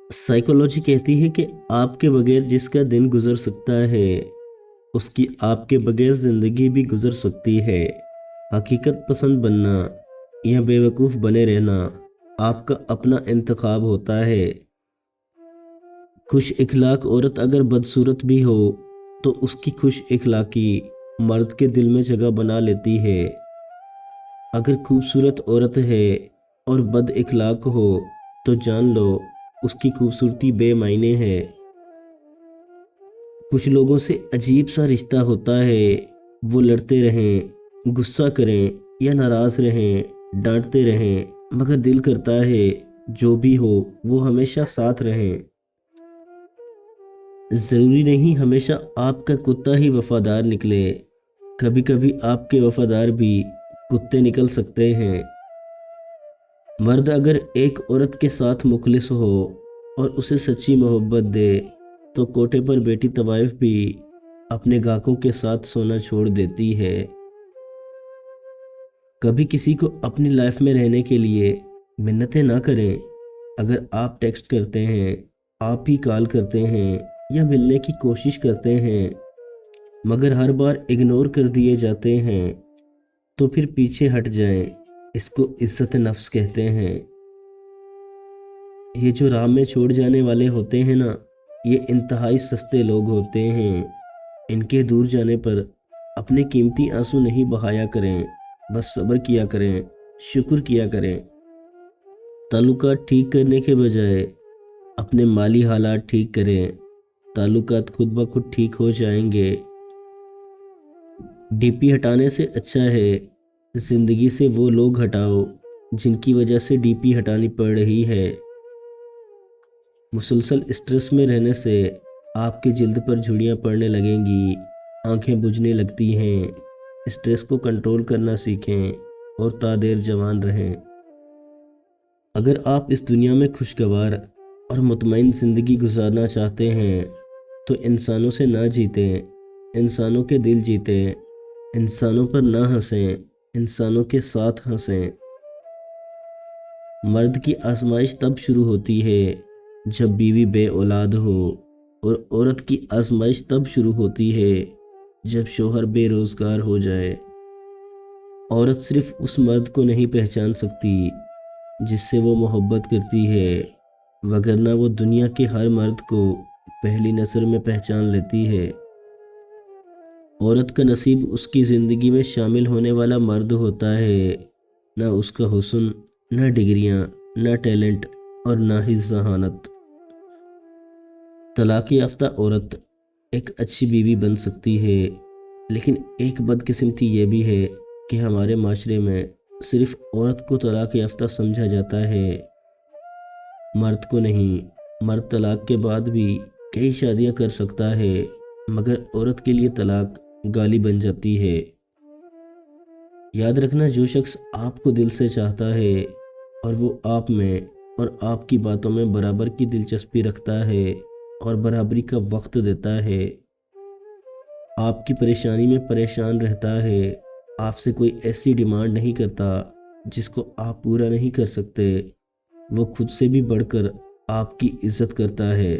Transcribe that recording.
Psychology کہتی ہے کہ آپ کے بغیر جس کا دن گزر سکتا ہے اس کی آپ کے بغیر زندگی بھی گزر سکتی ہے۔ حقیقت پسند بننا یا بیوقوف بنے رہنا آپ کا اپنا انتخاب ہوتا ہے۔ خوش اخلاق عورت اگر بدصورت بھی ہو تو اس کی خوش اخلاقی مرد کے دل میں جگہ بنا لیتی ہے۔ اگر خوبصورت عورت ہے اور بد اخلاق ہو تو جان لو اس کی خوبصورتی بے معنی ہے۔ کچھ لوگوں سے عجیب سا رشتہ ہوتا ہے، وہ لڑتے رہیں، غصہ کریں یا ناراض رہیں، ڈانٹتے رہیں، مگر دل کرتا ہے جو بھی ہو وہ ہمیشہ ساتھ رہیں۔ ضروری نہیں ہمیشہ آپ کا کتا ہی وفادار نکلے، کبھی کبھی آپ کے وفادار بھی کتے نکل سکتے ہیں۔ مرد اگر ایک عورت کے ساتھ مخلص ہو اور اسے سچی محبت دے تو کوٹھے پر بیٹھی طوائف بھی اپنے گاہکوں کے ساتھ سونا چھوڑ دیتی ہے۔ کبھی کسی کو اپنی لائف میں رہنے کے لیے منتیں نہ کریں۔ اگر آپ ٹیکسٹ کرتے ہیں، آپ ہی کال کرتے ہیں یا ملنے کی کوشش کرتے ہیں مگر ہر بار اگنور کر دیے جاتے ہیں تو پھر پیچھے ہٹ جائیں، اس کو عزت نفس کہتے ہیں۔ یہ جو راہ میں چھوڑ جانے والے ہوتے ہیں نا، یہ انتہائی سستے لوگ ہوتے ہیں۔ ان کے دور جانے پر اپنے قیمتی آنسو نہیں بہایا کریں، بس صبر کیا کریں، شکر کیا کریں۔ تعلقات ٹھیک کرنے کے بجائے اپنے مالی حالات ٹھیک کریں، تعلقات خود بخود ٹھیک ہو جائیں گے۔ ڈی پی ہٹانے سے اچھا ہے زندگی سے وہ لوگ ہٹاؤ جن کی وجہ سے ڈی پی ہٹانی پڑ رہی ہے۔ مسلسل اسٹریس میں رہنے سے آپ کی جلد پر جھڑیاں پڑنے لگیں گی، آنکھیں بجھنے لگتی ہیں۔ اسٹریس کو کنٹرول کرنا سیکھیں اور تا دیر جوان رہیں۔ اگر آپ اس دنیا میں خوشگوار اور مطمئن زندگی گزارنا چاہتے ہیں تو انسانوں سے نہ جیتیں، انسانوں کے دل جیتیں، انسانوں پر نہ ہنسیں، انسانوں کے ساتھ ہنسیں۔ مرد کی آزمائش تب شروع ہوتی ہے جب بیوی بے اولاد ہو، اور عورت کی آزمائش تب شروع ہوتی ہے جب شوہر بے روزگار ہو جائے۔ عورت صرف اس مرد کو نہیں پہچان سکتی جس سے وہ محبت کرتی ہے، وگرنہ وہ دنیا کے ہر مرد کو پہلی نظر میں پہچان لیتی ہے۔ عورت کا نصیب اس کی زندگی میں شامل ہونے والا مرد ہوتا ہے، نہ اس کا حسن، نہ ڈگریاں، نہ ٹیلنٹ اور نہ ہی ذہانت۔ طلاق یافتہ عورت ایک اچھی بیوی بن سکتی ہے، لیکن ایک بدقسمتی یہ بھی ہے کہ ہمارے معاشرے میں صرف عورت کو طلاق یافتہ سمجھا جاتا ہے، مرد کو نہیں۔ مرد طلاق کے بعد بھی کئی شادیاں کر سکتا ہے، مگر عورت کے لیے طلاق گالی بن جاتی ہے۔ یاد رکھنا، جو شخص آپ کو دل سے چاہتا ہے اور وہ آپ میں اور آپ کی باتوں میں برابر کی دلچسپی رکھتا ہے اور برابری کا وقت دیتا ہے، آپ کی پریشانی میں پریشان رہتا ہے، آپ سے کوئی ایسی ڈیمانڈ نہیں کرتا جس کو آپ پورا نہیں کر سکتے، وہ خود سے بھی بڑھ کر آپ کی عزت کرتا ہے۔